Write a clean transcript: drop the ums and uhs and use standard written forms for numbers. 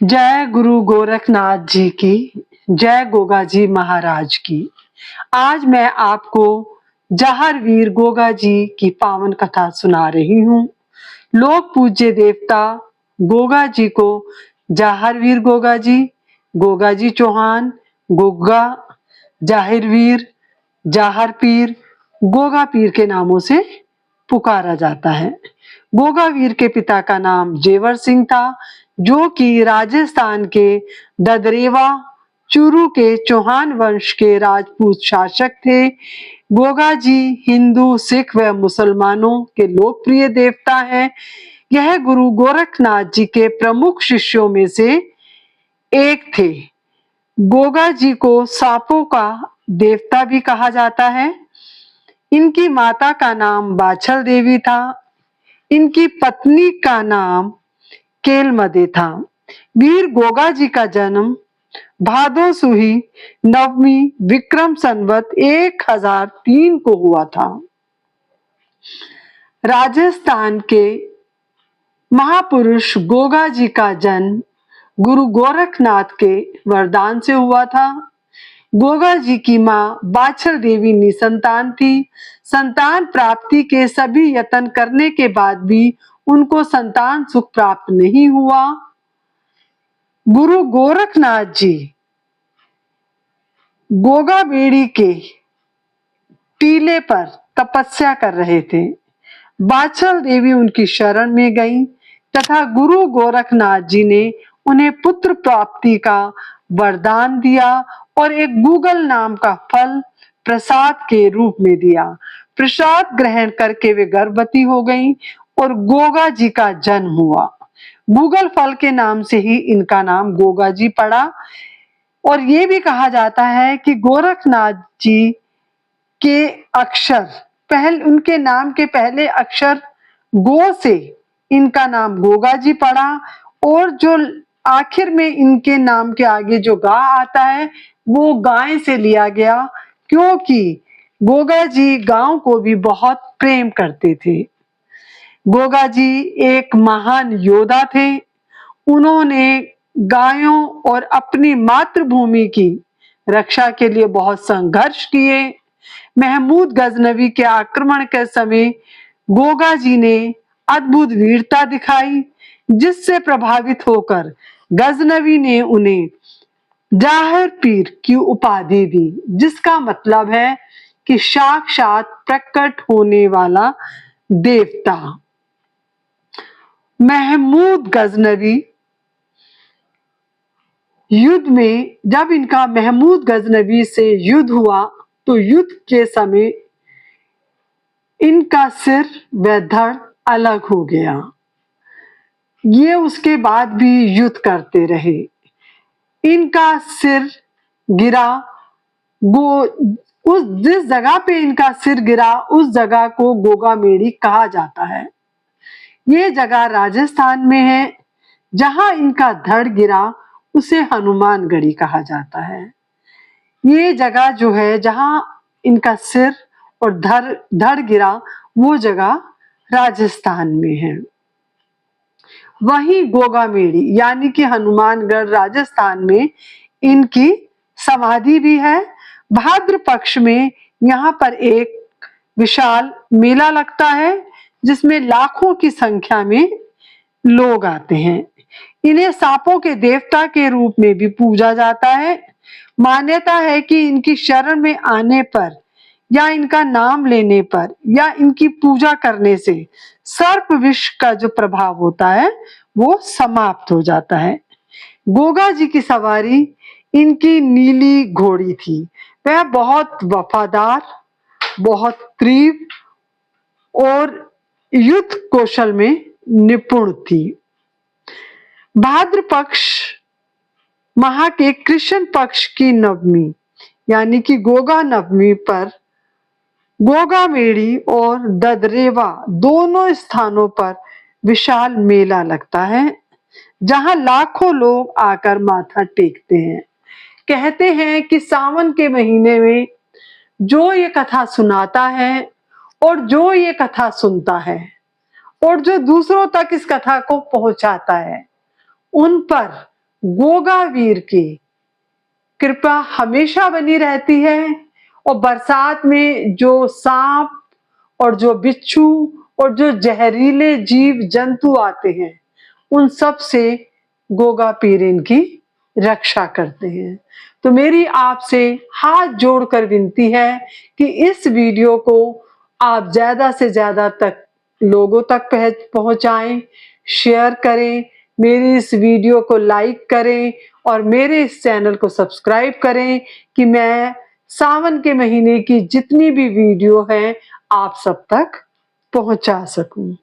जय गुरु गोरखनाथ जी की, जय गोगा जी महाराज की। आज मैं आपको जहर वीर गोगा जी की पावन कथा सुना रही हूँ। लोक पूज्य देवता गोगा जी को जहर वीर गोगा जी चौहान, गोगा, जाहिर वीर, जाहर पीर, गोगा पीर के नामों से पुकारा जाता है। गोगा वीर के पिता का नाम जेवर सिंह था, जो कि राजस्थान के ददरेवा चूरू के चौहान वंश के राजपूत शासक थे। गोगा जी हिंदू, सिख व मुसलमानों के लोकप्रिय देवता हैं। यह गुरु गोरखनाथ जी के प्रमुख शिष्यों में से एक थे। गोगा जी को सांपों का देवता भी कहा जाता है। इनकी माता का नाम बाछल देवी था। इनकी पत्नी का नाम केलमदे था। वीर गोगा जी का जन्म भादो सुही नवमी विक्रम संवत 1003 को हुआ था। राजस्थान के महापुरुष गोगा जी का जन्म गुरु गोरखनाथ के वरदान से हुआ था। गोगा जी की मां बाछल देवी निसंतान थी। संतान प्राप्ति के सभी यत्न करने के बाद भी उनको संतान सुख प्राप्त नहीं हुआ। गुरु गोरखनाथ जी गोगा बेड़ी के टीले पर तपस्या कर रहे थे। बाछल देवी उनकी शरण में गई तथा गुरु गोरखनाथ जी ने उन्हें पुत्र प्राप्ति का वरदान दिया और एक गूगल नाम का फल प्रसाद के रूप में दिया। प्रसाद ग्रहण करके वे गर्भवती हो गईं और गोगा जी का जन्म हुआ। गूगल फल के नाम से ही इनका नाम गोगा जी पड़ा। और ये भी कहा जाता है कि गोरखनाथ जी के अक्षर उनके नाम के पहले अक्षर गो से इनका नाम गोगा जी पड़ा और जो आखिर में इनके नाम के आगे जो गा आता है वो गाय से लिया गया, क्योंकि गोगा जी गांव को भी बहुत प्रेम करते थे। गोगा जी एक महान योद्धा थे। उन्होंने गायों और अपनी मातृभूमि की रक्षा के लिए बहुत संघर्ष किए। महमूद गजनवी के आक्रमण के समय गोगा जी ने अद्भुत वीरता दिखाई, जिससे प्रभावित होकर गजनवी ने उन्हें जाहिर पीर की उपाधि दी, जिसका मतलब है कि साक्षात प्रकट होने वाला देवता। महमूद गजनवी युद्ध में जब इनका महमूद गजनवी से युद्ध हुआ तो युद्ध के समय इनका सिर व धड़ अलग हो गया। ये उसके बाद भी युद्ध करते रहे। इनका सिर गिरा, उस जिस जगह पे इनका सिर गिरा उस जगह को गोगा मेड़ी कहा जाता है। ये जगह राजस्थान में है। जहां इनका धड़ गिरा उसे हनुमानगढ़ी कहा जाता है। ये जगह जो है जहां इनका सिर और धड़ गिरा वो जगह राजस्थान में है। वहीं गोगा मेड़ी यानी कि हनुमानगढ़ राजस्थान में इनकी समाधि भी है। भाद्र पक्ष में यहाँ पर एक विशाल मेला लगता है जिसमें लाखों की संख्या में लोग आते हैं। इन्हें सांपों के देवता के रूप में भी पूजा जाता है। मान्यता है कि इनकी शरण में आने पर या इनका नाम लेने पर या इनकी पूजा करने से सर्प विष का जो प्रभाव होता है वो समाप्त हो जाता है। गोगा जी की सवारी इनकी नीली घोड़ी थी। वह बहुत वफादार, बहुत तीव्र और युद्ध कौशल में निपुण थी। भाद्र पक्ष माह के कृष्ण पक्ष की नवमी यानी कि गोगा नवमी पर गोगा मेड़ी और ददरेवा दोनों स्थानों पर विशाल मेला लगता है, जहां लाखों लोग आकर माथा टेकते हैं। कहते हैं कि सावन के महीने में जो ये कथा सुनाता है और जो ये कथा सुनता है और जो दूसरों तक इस कथा को पहुंचाता है, उन पर गोगा वीर की कृपा हमेशा बनी रहती है और बरसात में जो सांप और जो बिच्छू और जो जहरीले जीव जंतु आते हैं उन सब से गोगा पीर इनकी रक्षा करते हैं। तो मेरी आपसे हाथ जोड़कर विनती है कि इस वीडियो को आप ज्यादा से ज्यादा तक लोगों तक पहुंचाएं, शेयर करें, मेरी इस वीडियो को लाइक करें और मेरे इस चैनल को सब्सक्राइब करें कि मैं सावन के महीने की जितनी भी वीडियो है आप सब तक पहुंचा सकूं।